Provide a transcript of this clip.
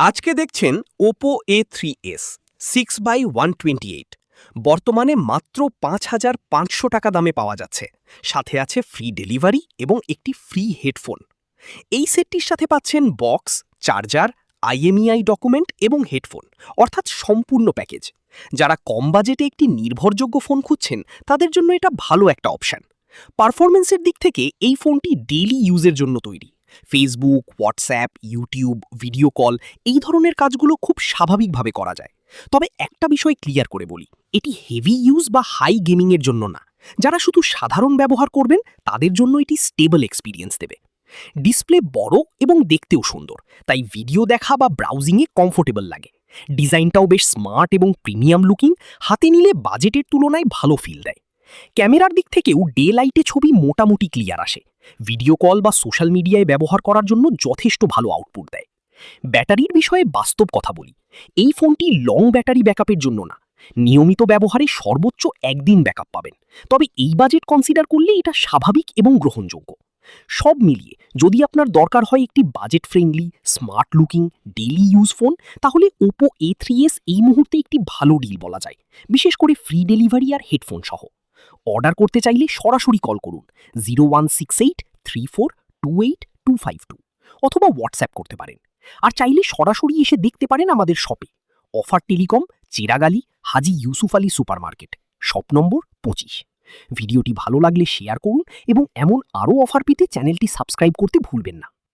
আজকে দেখছেন Oppo A3s 6x128 বর্তমানে মাত্র ৫,৫০০ টাকা দামে পাওয়া যাচ্ছে। সাথে আছে ফ্রি ডেলিভারি এবং একটি ফ্রি হেডফোন। এই সেটটির সাথে পাচ্ছেন বক্স, চার্জার, IMEI ডকুমেন্ট এবং হেডফোন, অর্থাৎ সম্পূর্ণ প্যাকেজ। যারা কম বাজেটে একটি নির্ভরযোগ্য ফোন খুঁজছেন তাদের জন্য এটা ভালো একটা অপশন। পারফরমেন্সের দিক থেকে এই ফোনটি ডেইলি ইউজের জন্য তৈরি। Facebook, WhatsApp, YouTube, video call এই ধরনের কাজগুলো খুব স্বাভাবিকভাবে করা যায়। তবে একটা বিষয় ক্লিয়ার করে বলি, এটি হেভি ইউজ বা হাই গেমিংয়ের জন্য না। যারা শুধু সাধারণ ব্যবহার করবেন তাদের জন্য এটি স্টেবল এক্সপিরিয়েন্স দেবে। ডিসপ্লে বড় এবং দেখতেও সুন্দর, তাই ভিডিও দেখা বা ব্রাউজিংয়ে কমফোর্টেবল লাগে। ডিজাইনটাও বেশ স্মার্ট এবং প্রিমিয়াম লুকিং, হাতে নিলে বাজেটের তুলনায় ভালো ফিল দেয়। ক্যামেরার দিক থেকেও ডে লাইটে ছবি মোটামুটি ক্লিয়ার আসে। ভিডিও কল বা সোশ্যাল মিডিয়ায় ব্যবহার করার জন্য যথেষ্ট ভালো আউটপুট দেয়। ব্যাটারির বিষয়ে বাস্তব কথা বলি, এই ফোনটি লং ব্যাটারি ব্যাকআপের জন্য না। নিয়মিত ব্যবহারে সর্বোচ্চ একদিন ব্যাকআপ পাবেন। তবে এই বাজেট কনসিডার করলে এটা স্বাভাবিক এবং গ্রহণযোগ্য। সব মিলিয়ে যদি আপনার দরকার হয় একটি budget friendly, smart looking, daily use phone, তাহলে ওপো A3s এই মুহূর্তে একটি ভালো ডিল বলা যায়, বিশেষ করে ফ্রি ডেলিভারি আর হেডফোন সহ। অর্ডার করতে চাইলে সরাসরি কল করুন 0168342822 অথবা হোয়াটসঅ্যাপ করতে পারেন। আর চাইলে সরাসরি এসে দেখতে পারেন আমাদের শপে। Offer telecom, Cheragali, Haji Yusuf Ali supermarket, shop number 25। ভিডিওটি ভালো লাগলে শেয়ার করুন এবং এমন আরও অফার পেতে চ্যানেলটি সাবস্ক্রাইব করতে ভুলবেন না।